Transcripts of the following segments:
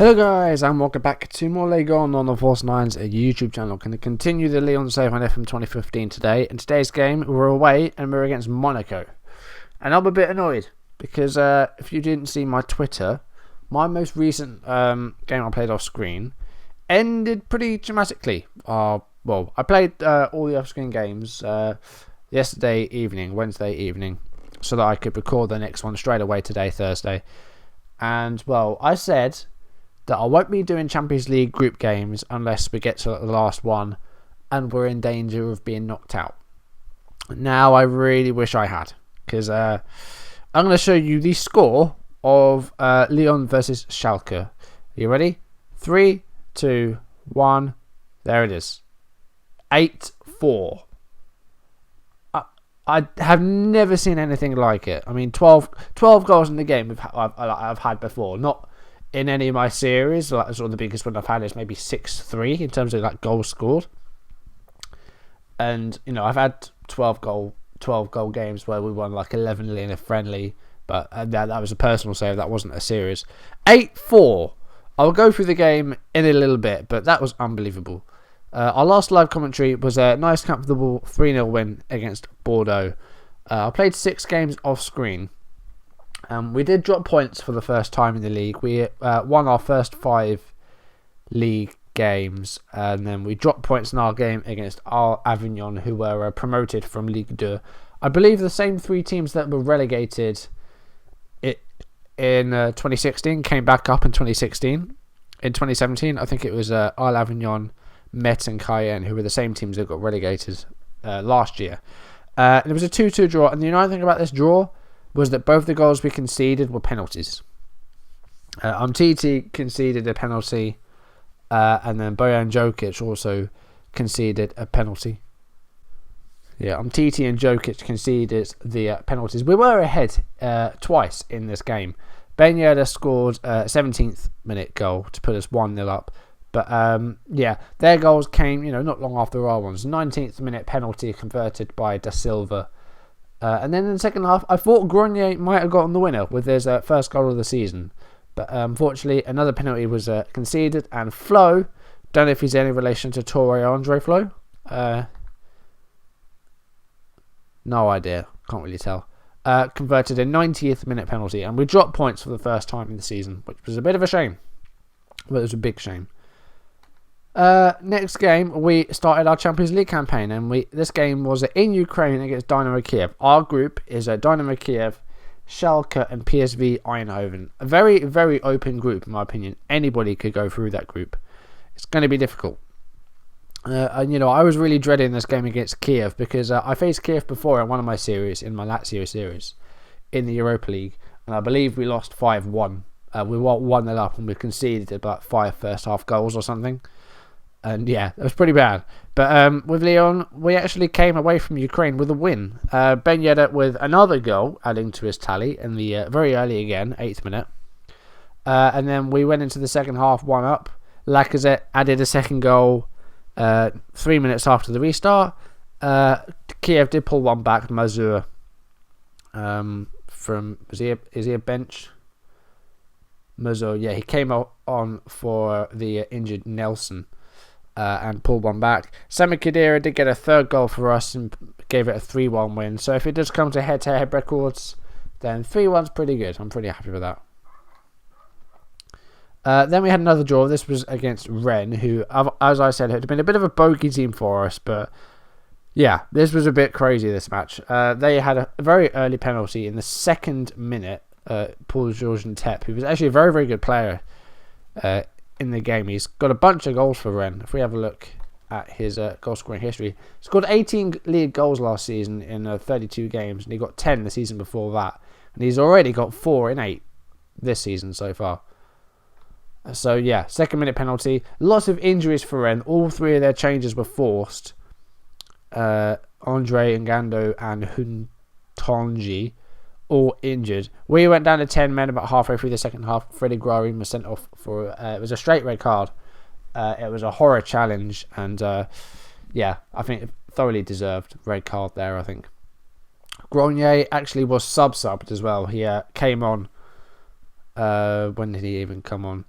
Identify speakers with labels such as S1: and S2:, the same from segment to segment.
S1: Hello guys, and welcome back to more Lego on the Force 9's YouTube channel. Going to continue the Leon save on FM 2015 today. In today's game, we're away and we're against Monaco. And I'm a bit annoyed because if you didn't see my Twitter, my most recent game I played off screen ended pretty dramatically. Well, I played all the off screen games Wednesday evening, so that I could record the next one straight away today, Thursday. And well, I said that I won't be doing Champions League group games unless we get to the last one and we're in danger of being knocked out. Now I really wish I had, because I'm going to show you the score of Lyon versus Schalke. Are you ready? 3, 2, 1. There it is. 8-4. I have never seen anything like it. I mean, 12 goals in the game I've had before. Not in any of my series. Like, sort of the biggest one I've had is maybe 6-3 in terms of like goals scored. And you know, I've had 12 goal games where we won like 11 in a friendly, but that was a personal save. That wasn't a series. 8-4. I'll go through the game in a little bit, but that was unbelievable. Our last live commentary was a nice, comfortable 3-0 win against Bordeaux. I played 6 games off screen. We did drop points for the first time in the league. We won our first 5 league games, and then we dropped points in our game against AS Avignon, who were promoted from Ligue 2. I believe the same 3 teams that were relegated in 2016 came back up in 2016. In 2017, I think it was AS Avignon, Metz and Cayenne, who were the same teams that got relegated last year. And it was a 2-2 draw, and the uniting thing about this draw was that both the goals we conceded were penalties. Umtiti conceded a penalty, and then Bojan Djokic also conceded a penalty. Yeah, Umtiti and Djokic conceded the penalties. We were ahead twice in this game. Ben Yedder scored a 17th minute goal to put us 1-0 up. But yeah, their goals came, not long after our ones. 19th minute penalty converted by Da Silva. And then in the second half, I thought Grenier might have gotten the winner with his first goal of the season. But unfortunately, another penalty was conceded. And Flo, don't know if he's any relation to Torre Andre Flo. No idea. Can't really tell. Converted a 90th minute penalty. And we dropped points for the first time in the season, which was a bit of a shame. But it was a big shame. Next game, we started our Champions League campaign, and this game was in Ukraine against Dynamo Kiev. Our group is Dynamo Kiev, Schalke, and PSV Eindhoven. A very, very open group, in my opinion. Anybody could go through that group. It's going to be difficult. And I was really dreading this game against Kiev because I faced Kiev before in one of my series, in my Lazio series, in the Europa League, and I believe we lost 5-1. We were 1-0 up, and we conceded about 5 first half goals or something. And yeah, it was pretty bad. But with Lyon, we actually came away from Ukraine with a win. Ben Yedder with another goal, adding to his tally in the very early again, 8th minute. And then we went into the second half 1 up. Lacazette added a second goal 3 minutes after the restart. Kiev did pull one back. Mazur is he a bench? Mazur, yeah, he came on for the injured Nelson. And pulled one back. Sami Khedira did get a third goal for us and gave it a 3-1 win. So if it does come to head-to-head records, then 3-1's pretty good. I'm pretty happy with that. Then we had another draw. This was against Rennes, who, as I said, had been a bit of a bogey team for us. But yeah, this was a bit crazy, this match. They had a very early penalty in the 2nd minute. Paul Georgian Tep, who was actually a very, very good player in the game. He's got a bunch of goals for Rennes. If we have a look at his goal scoring history, he scored 18 league goals last season in 32 games, and he got 10 the season before that, and he's already got 4 in 8 this season so far. So yeah, 2nd minute penalty. Lots of injuries for Rennes. All 3 of their changes were forced. Andre Ngando and Huntonji all injured. We went down to 10 men about halfway through the second half. Freddie Guarin was sent off for it was a straight red card. It was a horror challenge, and yeah, I think it thoroughly deserved red card there. I think Grenier actually was subbed as well. He came on. When did he even come on?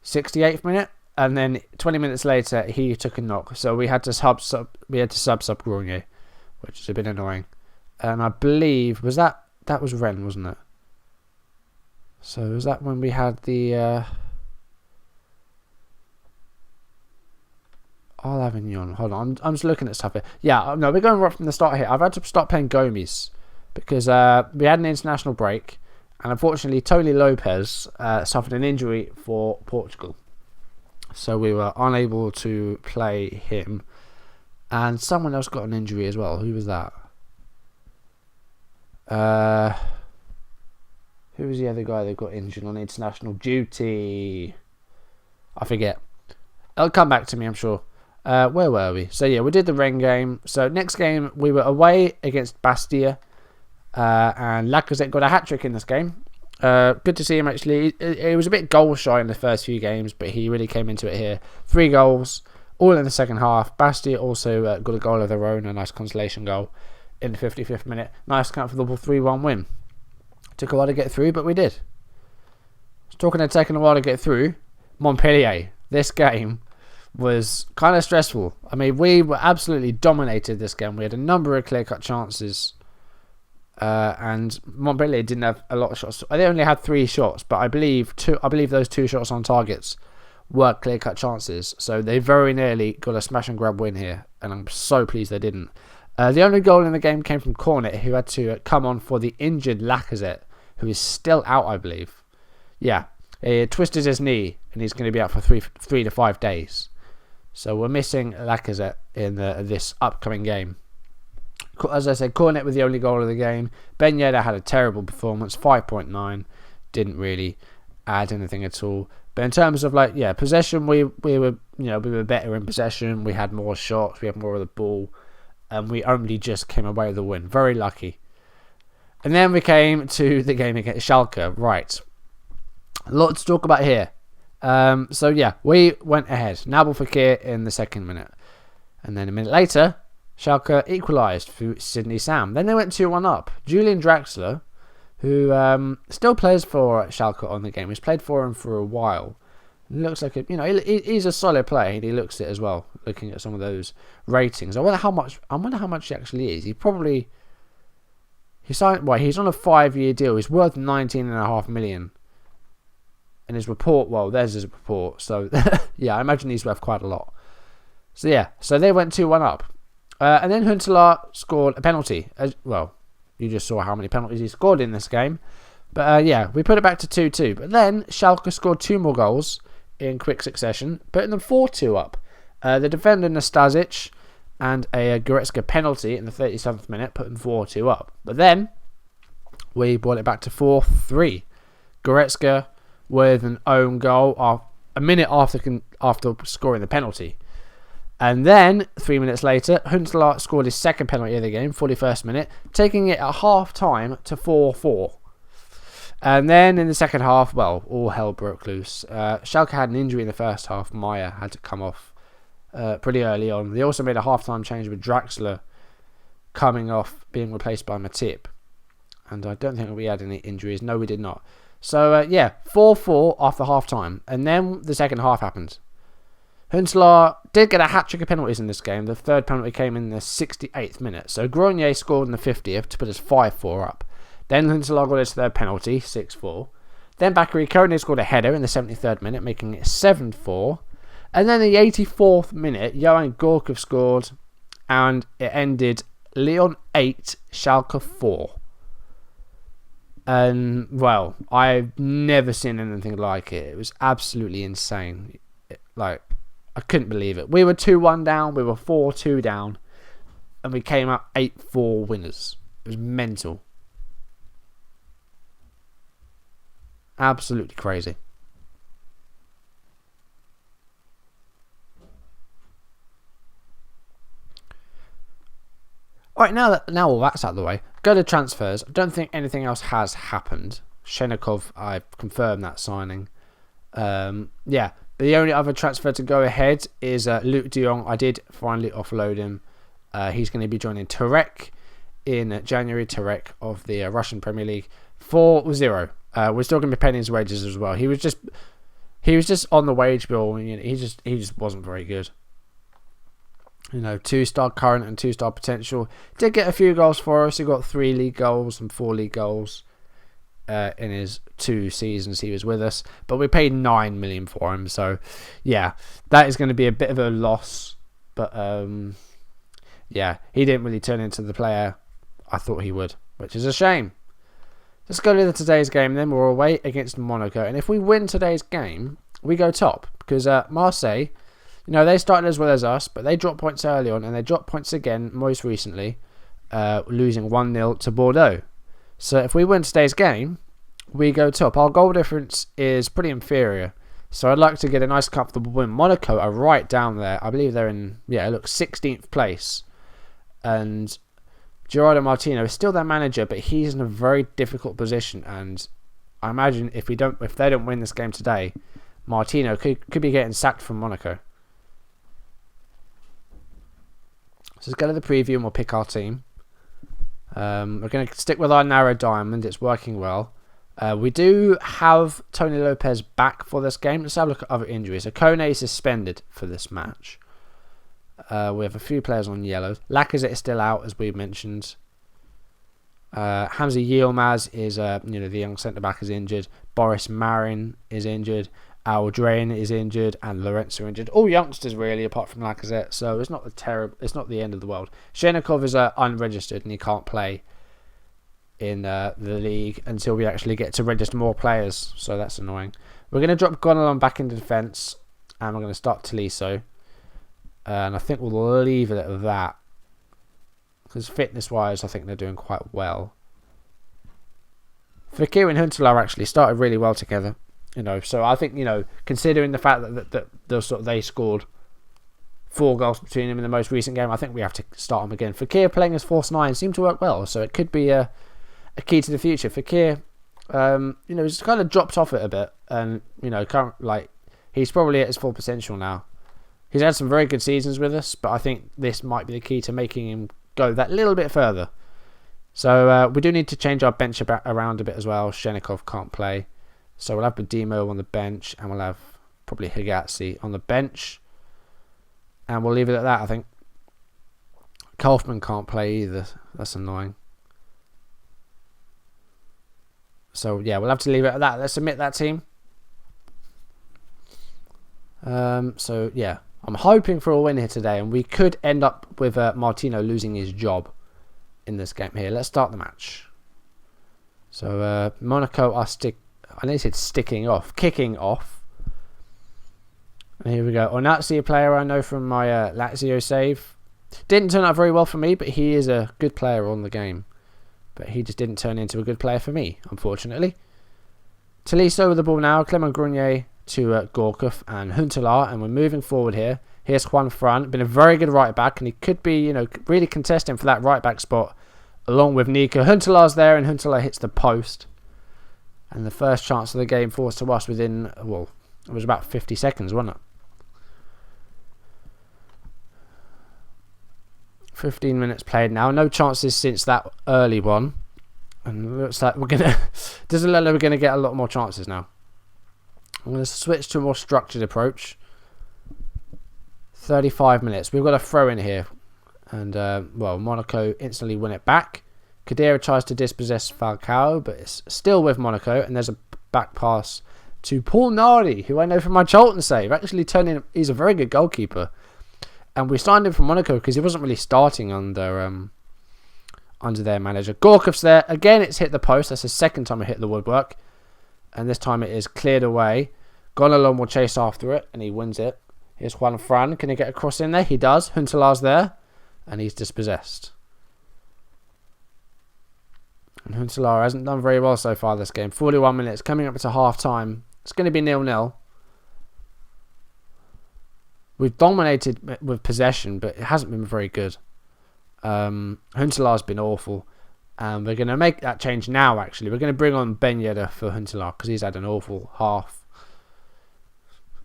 S1: 68th minute, and then 20 minutes later he took a knock, so we had to sub Grenier, which is a bit annoying. And I believe that was Rennes, wasn't it? So was that when we had the Avignon? Hold on, I'm just looking at stuff here. Yeah, no, we're going right from the start here. I've had to stop playing Gomes because we had an international break, and unfortunately Tony Lopez suffered an injury for Portugal, so we were unable to play him. And someone else got an injury as well. Who was that? Who was the other guy that got injured on international duty? I forget. It'll come back to me, I'm sure. Where were we? So yeah, we did the Rennes game. So next game, we were away against Bastia. And Lacazette got a hat-trick in this game. Good to see him, actually. It was a bit goal-shy in the first few games, but he really came into it here. 3 goals, all in the second half. Bastia also got a goal of their own, a nice consolation goal in the 55th minute. Nice comfortable 3-1 win. Took a while to get through, but we did. Talking of taking a while to get through, Montpellier. This game was kind of stressful. I mean, we were absolutely dominated this game. We had a number of clear-cut chances. And Montpellier didn't have a lot of shots. They only had 3 shots, but I believe those 2 shots on targets were clear-cut chances. So they very nearly got a smash-and-grab win here, and I'm so pleased they didn't. The only goal in the game came from Cornet, who had to come on for the injured Lacazette, who is still out, I believe. Yeah, he twisted his knee, and he's going to be out for 3 to 5 days. So we're missing Lacazette in this upcoming game. As I said, Cornet with the only goal of the game. Ben Yedder had a terrible performance, 5.9. Didn't really add anything at all. But in terms of possession, we were better in possession. We had more shots. We had more of the ball. And we only just came away with the win. Very lucky. And then we came to the game against Schalke. Right. A lot to talk about here. So yeah, we went ahead. Nabil Fekir in the 2nd minute. And then a minute later, Schalke equalised through Sidney Sam. Then they went 2-1 up. Julian Draxler, who still plays for Schalke on the game. He's played for him for a while. Looks like he's a solid player. He looks it as well. Looking at some of those ratings, I wonder how much he actually is. He's on a 5-year deal. He's worth 19.5 million. And his report, there's his report. So yeah, I imagine he's worth quite a lot. So yeah, so they went 2-1 up, and then Huntelaar scored a penalty. You just saw how many penalties he scored in this game. But yeah, we put it back to 2-2. But then Schalke scored 2 more goals in quick succession, putting them 4-2 up. The defender Nastasic and a Goretzka penalty in the 37th minute put them 4-2 up. But then we brought it back to 4-3. Goretzka with an own goal a minute after scoring the penalty. And then 3 minutes later, Huntelaar scored his 2nd penalty of the game, 41st minute, taking it at half time to 4-4. And then in the second half, all hell broke loose. Schalke had an injury in the first half. Meyer had to come off pretty early on. They also made a half-time change with Draxler coming off, being replaced by Matip. And I don't think we had any injuries. No, we did not. So, 4-4 after half-time. And then the second half happened. Huntelaar did get a hat-trick of penalties in this game. The 3rd penalty came in the 68th minute. So Grenier scored in the 50th to put us 5-4 up. Then Huntelaar got his 3rd penalty, 6-4. Then Bakary Koné scored a header in the 73rd minute, making it 7-4. And then in the 84th minute, Johan Gorkov scored, and it ended Lyon 8, Schalke 4. And, I've never seen anything like it. It was absolutely insane. I couldn't believe it. We were 2-1 down, we were 4-2 down, and we came out 8-4 winners. It was mental. Absolutely crazy. Alright, now all that's out of the way, go to transfers. I don't think anything else has happened. Shenikov, I've confirmed that signing. The only other transfer to go ahead is Luke de Jong. I did finally offload him. He's going to be joining Turek in January. Turek of the Russian Premier League for 0. We're still going to be paying his wages as well. He was just he was just on the wage bill. And, he just wasn't very good. 2-star current and 2-star potential. Did get a few goals for us. He got 3 league goals and 4 league goals in his 2 seasons he was with us. But we paid 9 million for him. So, yeah, that is going to be a bit of a loss. But, yeah, he didn't really turn into the player I thought he would, which is a shame. Let's go to today's game then. We're away against Monaco. And if we win today's game, we go top. Because Marseille, they started as well as us, but they dropped points early on, and they dropped points again most recently, losing 1-0 to Bordeaux. So if we win today's game, we go top. Our goal difference is pretty inferior. So I'd like to get a nice comfortable win. Monaco are right down there. I believe they're in, 16th place. And Gerardo Martino is still their manager, but he's in a very difficult position. And I imagine if they don't win this game today, Martino could be getting sacked from Monaco. So let's go to the preview and we'll pick our team. We're going to stick with our narrow diamond. It's working well. We do have Tony Lopez back for this game. Let's have a look at other injuries. So Kone is suspended for this match. We have a few players on yellow. Lacazette is still out, as we mentioned. Hamza Yilmaz is, the young centre-back is injured. Boris Marin is injured. Al Drain is injured, and Lorenzo injured. All youngsters really, apart from Lacazette. So it's not the end of the world. Shenikov is unregistered, and he can't play in the league until we actually get to register more players. So that's annoying. We're going to drop Gonalon back into defence, and we're going to start Tolisso. And I think we'll leave it at that, because fitness-wise, I think they're doing quite well. Fekir and Huntelaar actually started really well together. So I think, considering the fact that they scored 4 goals between them in the most recent game, I think we have to start them again. Fekir playing as false 9 seemed to work well, so it could be a key to the future. Fekir, he's kind of dropped off it a bit, and he's probably at his full potential now. He's had some very good seasons with us, but I think this might be the key to making him go that little bit further. So we do need to change our bench around a bit as well. Shenikov can't play. So we'll have Badimo on the bench, and we'll have probably Higatsi on the bench. And we'll leave it at that, I think. Kaufman can't play either. That's annoying. So, yeah, we'll have to leave it at that. Let's submit that team. So, yeah. I'm hoping for a win here today, and we could end up with Martino losing his job in this game here. Let's start the match. So, Monaco are kicking off. And here we go. Onatsi, a player I know from my Lazio save. Didn't turn out very well for me, but he is a good player on the game. But he just didn't turn into a good player for me, unfortunately. Tolisso with the ball now. Clement Grenier to Gorkov and Huntelaar, and we're moving forward here. Here's Juan Fran, been a very good right back, and he could be, really contesting for that right back spot along with Nico. Huntelaar's there, and Huntelaar hits the post. And the first chance of the game forced to us within, it was about 50 seconds, wasn't it? 15 minutes played now. No chances since that early one. And it looks like we're going to get a lot more chances now. I'm going to switch to a more structured approach. 35 minutes. We've got a throw in here. And, Monaco instantly win it back. Khedira tries to dispossess Falcao, but it's still with Monaco. And there's a back pass to Paul Nardi, who I know from my Charlton save. Actually he's a very good goalkeeper. And we signed him from Monaco because he wasn't really starting under their manager. Gorkov's there. Again, it's hit the post. That's the second time it hit the woodwork. And this time it is cleared away. Gonalon will chase after it, and he wins it. Here's Juan Fran. Can he get a cross in there? He does. Huntelaar's there, and he's dispossessed. And Huntelaar hasn't done very well so far this game. 41 minutes, coming up to half-time. It's going to be 0-0. We've dominated with possession, but it hasn't been very good. Huntelaar's been awful. And we're going to make that change now, actually. We're going to bring on Ben Yedder for Huntelaar because he's had an awful half.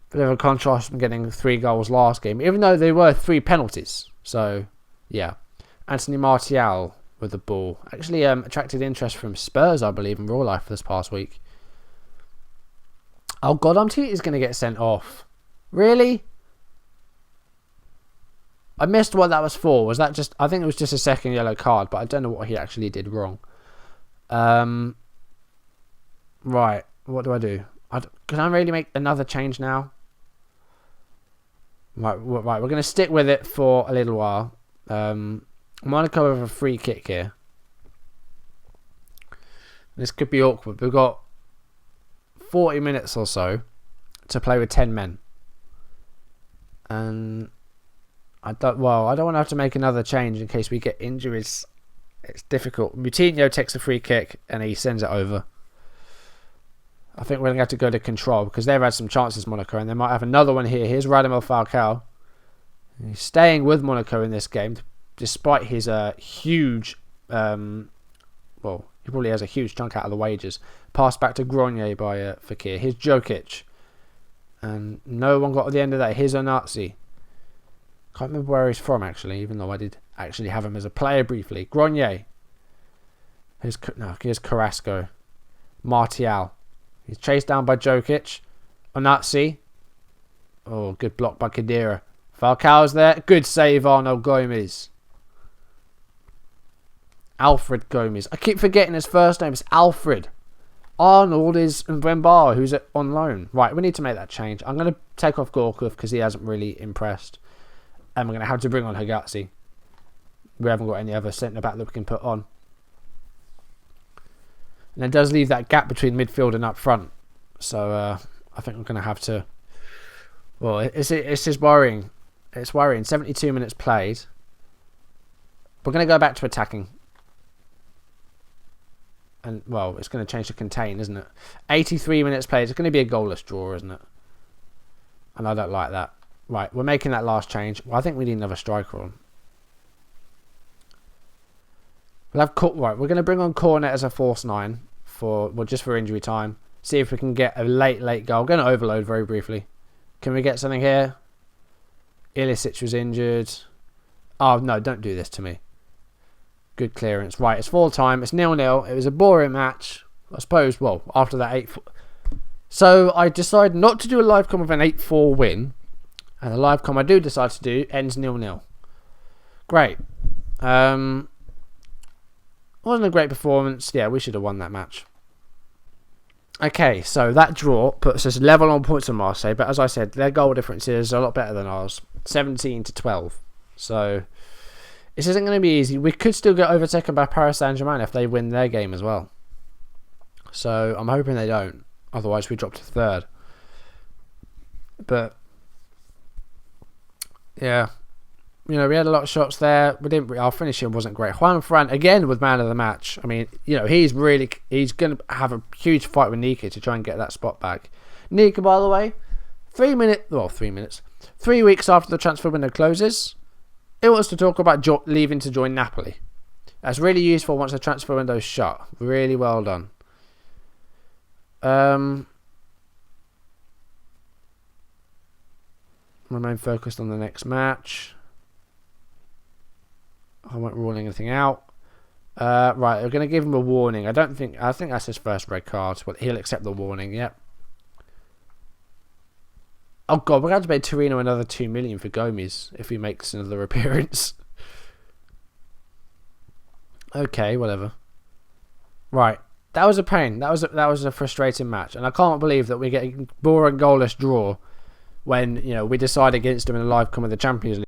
S1: Bit of a contrast from getting 3 goals last game, even though they were 3 penalties. So, yeah. Anthony Martial with the ball. Actually attracted interest from Spurs, I believe, in real life this past week. Oh God, Umtiti is going to get sent off. Really? I missed what that was for. Was that just... I think it was just a second yellow card, but I don't know what he actually did wrong. Right. What do I do? Can I really make another change now? Right. We're going to stick with it for a little while. Monaco with a free kick here. This could be awkward. We've got 40 minutes or so to play with 10 men. And I don't want to have to make another change in case we get injuries. It's difficult. Moutinho takes a free kick and he sends it over. I think we're going to have to go to control because they've had some chances, Monaco, and they might have another one here. Here's Radamel Falcao. He's staying with Monaco in this game despite his huge... he probably has a huge chunk out of the wages. Passed back to Grenier by Fekir. Here's Jokic. And no one got to the end of that. Here's Onazi. Can't remember where he's from, actually, even though I did actually have him as a player briefly. Grenier. Here's Carrasco. Martial. He's chased down by Jokic. Onazi. Oh, good block by Khedira. Falcao's there. Good save, Arnold Gomez. Alfred Gomez. I keep forgetting his first name. It's Alfred. Arnold is Mbemba, who's on loan. Right, we need to make that change. I'm going to take off Gorkov because he hasn't really impressed. And we're going to have to bring on Hagazi. We haven't got any other centre-back that we can put on. And it does leave that gap between midfield and up front. So I think we're going to have to... Well, it's just worrying. It's worrying. 72 minutes played. We're going to go back to attacking. And, well, it's going to change to contain, isn't it? 83 minutes played. It's going to be a goalless draw, isn't it? And I don't like that. Right, we're making that last change. Well, I think we need another striker on. Right, we're going to bring on Cornet as a false 9 just for injury time. See if we can get a late goal. Going to overload very briefly. Can we get something here? Ilicic was injured. Oh, no, don't do this to me. Good clearance. Right, it's full time. It's 0-0. It was a boring match. I suppose, well, after that 8... So, I decided not to do a live com with an 8-4 win. And the live com I do decide to do ends 0-0. Great. Wasn't a great performance. Yeah, we should have won that match. Okay, so that draw puts us level on points with Marseille. But as I said, their goal difference is a lot better than ours. 17-12. So... This isn't going to be easy. We could still get overtaken by Paris Saint-Germain if they win their game as well. So I'm hoping they don't. Otherwise we drop to third. But yeah, we had a lot of shots there. Our finishing wasn't great. Juan Fran again with man of the match. I mean, he's going to have a huge fight with Nika to try and get that spot back. Nika, by the way, 3 minutes. 3 weeks after the transfer window closes. It wants to talk about leaving to join Napoli. That's really useful once the transfer window's shut. Really well done. Remain focused on the next match. I won't rule anything out. Right, we're going to give him a warning. I think that's his first red card. Well, he'll accept the warning. Yep. Oh God, we're going to pay Torino another 2 million for Gomez if he makes another appearance. Okay, whatever. Right, that was a pain. That was a frustrating match, and I can't believe that we're getting boring goalless draw when we decide against them in a live com of the Champions League.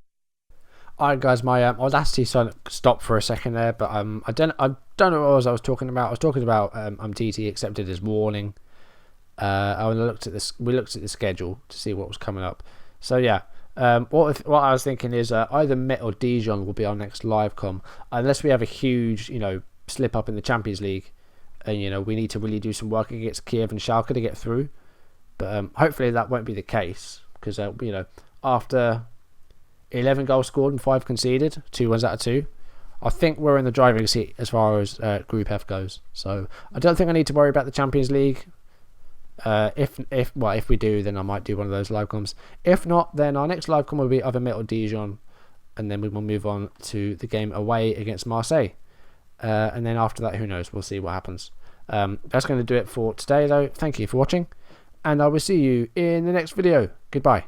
S1: Alright, guys, my Audacity stopped for a second there, but I don't know what I was talking about. I was talking about Umtiti accepted his warning. We looked at the schedule to see what was coming up. So yeah, what I was thinking is either Met or Dijon will be our next live com, unless we have a huge slip up in the Champions League, and we need to really do some work against Kiev and Schalke to get through. But hopefully that won't be the case because after 11 goals scored and 5 conceded, 2 wins out of 2. I think we're in the driving seat as far as Group F goes. So I don't think I need to worry about the Champions League. If we do, then I might do one of those live comms. If not, then our next live com will be either Met or Dijon, and then we will move on to the game away against Marseille. And then after that, who knows? We'll see what happens. That's going to do it for today, though. Thank you for watching, and I will see you in the next video. Goodbye.